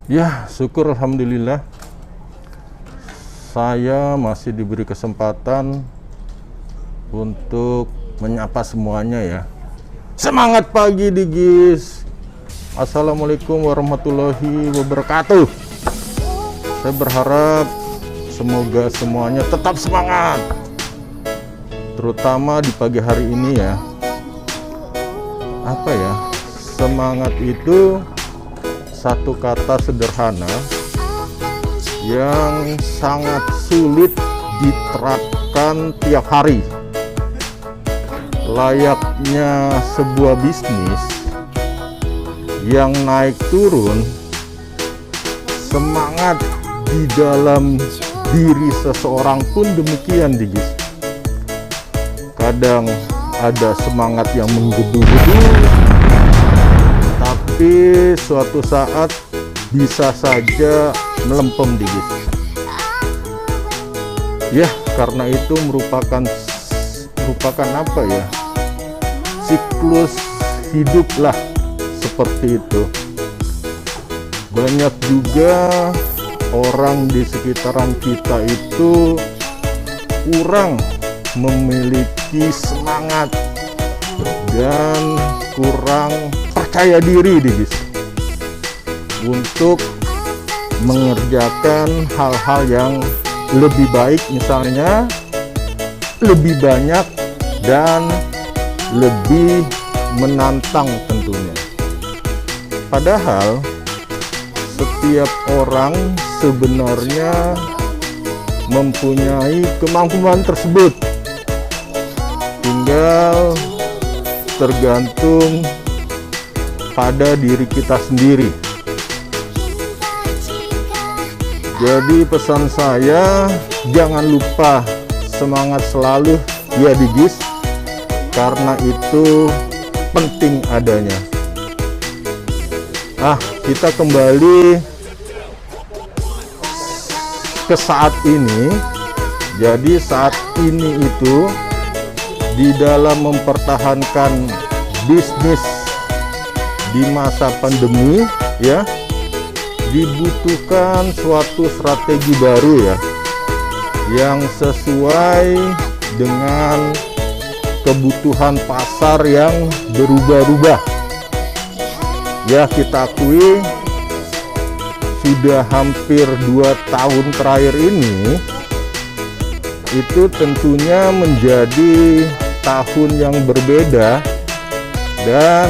Ya, syukur alhamdulillah. Saya masih diberi kesempatan untuk menyapa semuanya ya. Semangat pagi Digis. Assalamualaikum warahmatullahi wabarakatuh. Saya berharap semoga semuanya tetap semangat, terutama di pagi hari ini ya. Apa ya, semangat itu satu kata sederhana yang sangat sulit diterapkan tiap hari. Layaknya sebuah bisnis yang naik turun, semangat di dalam diri seseorang pun demikian, Digis. Kadang ada semangat yang menggebu-gebu, tapi suatu saat bisa saja melempem, Digis. Ya, karena itu merupakan apa ya, siklus hidup lah, seperti itu. Banyak juga orang di sekitaran kita itu kurang memiliki semangat dan kurang percaya diri, Digis, untuk mengerjakan hal-hal yang lebih baik, misalnya lebih banyak dan lebih menantang tentunya. Padahal setiap orang sebenarnya mempunyai kemampuan tersebut, tinggal tergantung pada diri kita sendiri. Jadi pesan saya, jangan lupa semangat selalu ya Digis, karena itu penting adanya. Kita kembali ke saat ini. Jadi saat ini itu di dalam mempertahankan bisnis di masa pandemi ya, dibutuhkan suatu strategi baru ya, yang sesuai dengan kebutuhan pasar yang berubah-ubah. Ya, kita akui sudah hampir 2 tahun terakhir ini itu tentunya menjadi tahun yang berbeda dan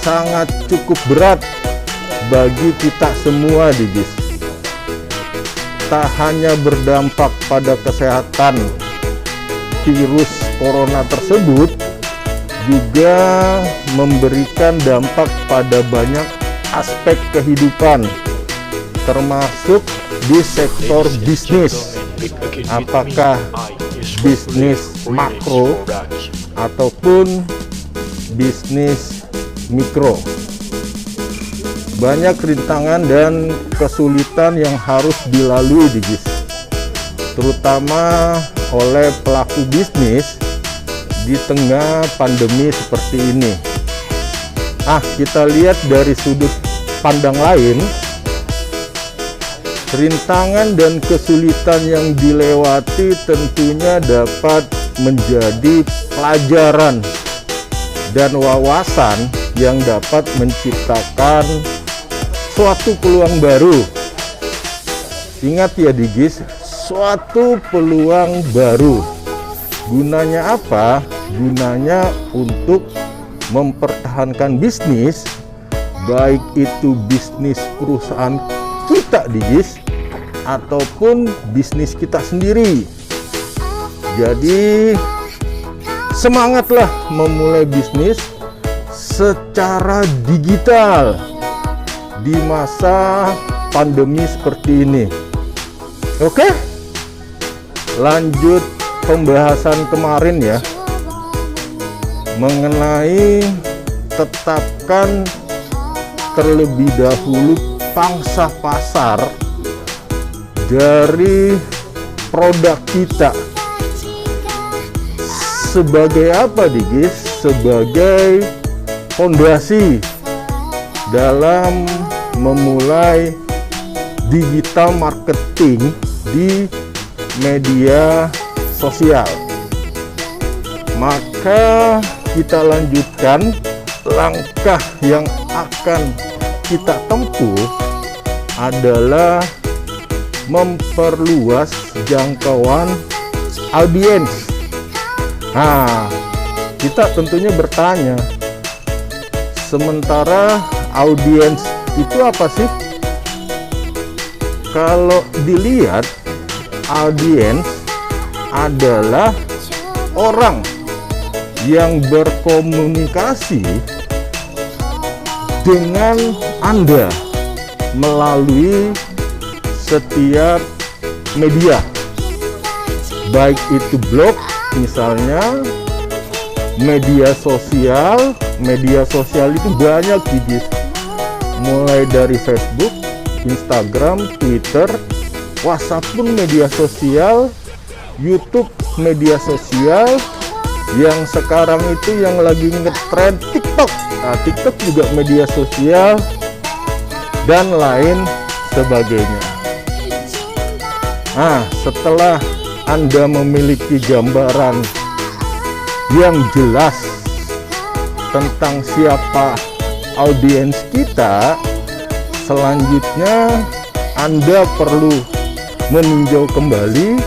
sangat cukup berat bagi kita semua, Digis. Tak hanya berdampak pada kesehatan virus corona tersebut, juga memberikan dampak pada banyak aspek kehidupan, termasuk di sektor bisnis, apakah bisnis makro ataupun bisnis mikro. Banyak rintangan dan kesulitan yang harus dilalui, Digis, terutama oleh pelaku bisnis di tengah pandemi seperti ini. Kita lihat dari sudut pandang lain, rintangan dan kesulitan yang dilewati tentunya dapat menjadi pelajaran dan wawasan yang dapat menciptakan suatu peluang baru. Ingat ya Digis, suatu peluang baru. Gunanya apa? Gunanya untuk mempertahankan bisnis, baik itu bisnis perusahaan kita, Digis, ataupun bisnis kita sendiri. Jadi semangatlah memulai bisnis secara digital di masa pandemi seperti ini. Oke, lanjut pembahasan kemarin ya, mengenai tetapkan terlebih dahulu pangsa pasar dari produk kita. Sebagai apa, Digis? Sebagai fondasi dalam memulai digital marketing di media sosial. Maka kita lanjutkan langkah yang akan kita tempuh adalah memperluas jangkauan audiens. Nah, kita tentunya bertanya, sementara audiens itu apa sih? Kalau dilihat, audiens adalah orang yang berkomunikasi dengan Anda melalui setiap media, baik itu blog misalnya, media sosial itu banyak guys, mulai dari Facebook, Instagram, Twitter, WhatsApp pun media sosial, YouTube media sosial, yang sekarang itu yang lagi ngetrend TikTok. Nah, TikTok juga media sosial dan lain sebagainya. Nah, setelah Anda memiliki gambaran yang jelas tentang siapa audiens kita, selanjutnya Anda perlu meninjau kembali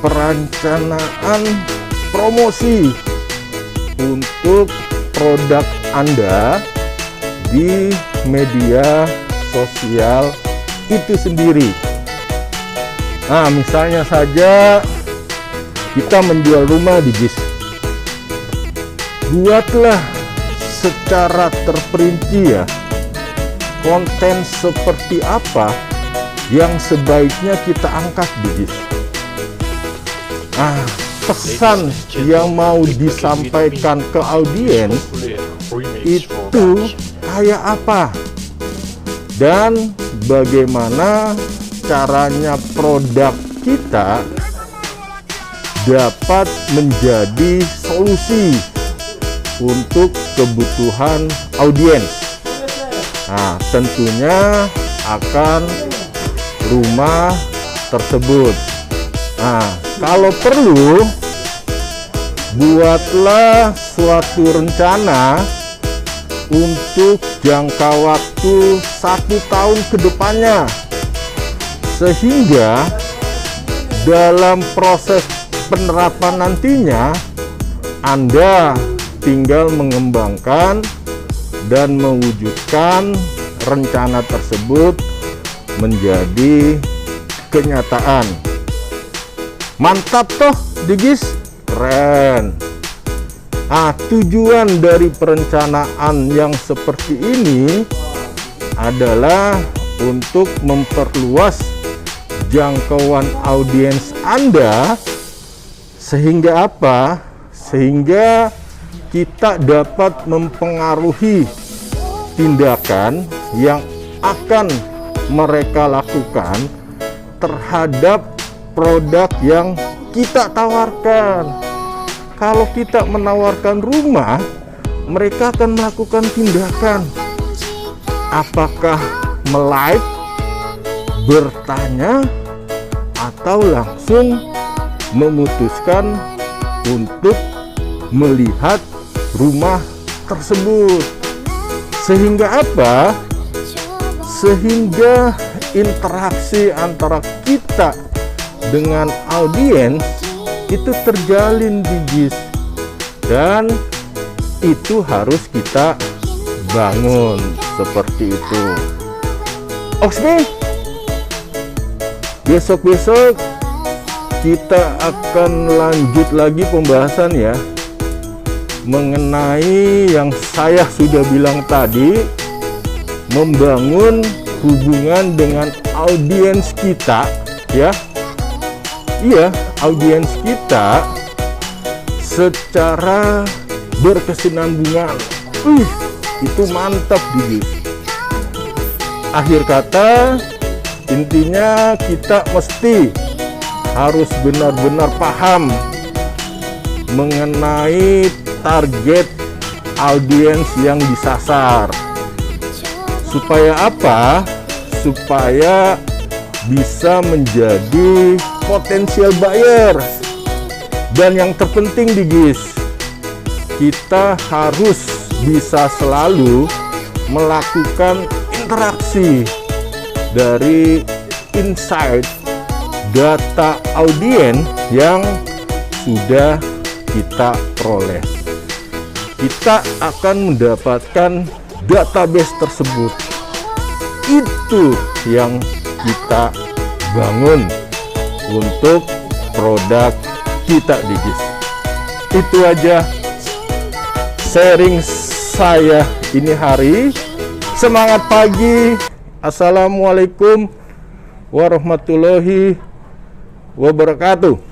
perencanaan promosi untuk produk Anda di media sosial itu sendiri. Nah, misalnya saja kita menjual rumah di BIS. Buatlah secara terperinci ya, konten seperti apa yang sebaiknya kita angkat di BIS. Nah, pesan yang mau disampaikan ke audiens itu kayak apa, dan bagaimana caranya produk kita dapat menjadi solusi untuk kebutuhan audiens. Nah, tentunya akan rumah tersebut. Nah, kalau perlu, buatlah suatu rencana untuk jangka waktu 1 tahun ke depannya, sehingga dalam proses penerapan nantinya Anda tinggal mengembangkan dan mewujudkan rencana tersebut menjadi kenyataan. Mantap toh digis, keren. Nah, tujuan dari perencanaan yang seperti ini adalah untuk memperluas jangkauan audiens Anda, sehingga apa? Sehingga kita dapat mempengaruhi tindakan yang akan mereka lakukan terhadap produk yang kita tawarkan. Kalau kita menawarkan rumah, mereka akan melakukan tindakan, apakah like, bertanya, atau langsung memutuskan untuk melihat rumah tersebut. Sehingga apa? Sehingga interaksi antara kita dengan audiens itu terjalin digis, dan itu harus kita bangun seperti itu. Oke, besok-besok kita akan lanjut lagi pembahasan ya, mengenai yang saya sudah bilang tadi, membangun hubungan dengan audiens kita ya. Iya, audiens kita secara berkesinambungan. Itu mantap digis. Akhir kata, intinya kita mesti harus benar-benar paham mengenai target audiens yang disasar. Supaya apa? supaya bisa menjadi potensial buyer. Dan yang terpenting di GIS, kita harus bisa selalu melakukan interaksi dari insight data audiens yang sudah kita peroleh. Kita akan mendapatkan database tersebut. Itu yang kita bangun untuk produk kita di GIS. Itu aja sharing saya ini hari. Semangat pagi. Assalamualaikum warahmatullahi wabarakatuh.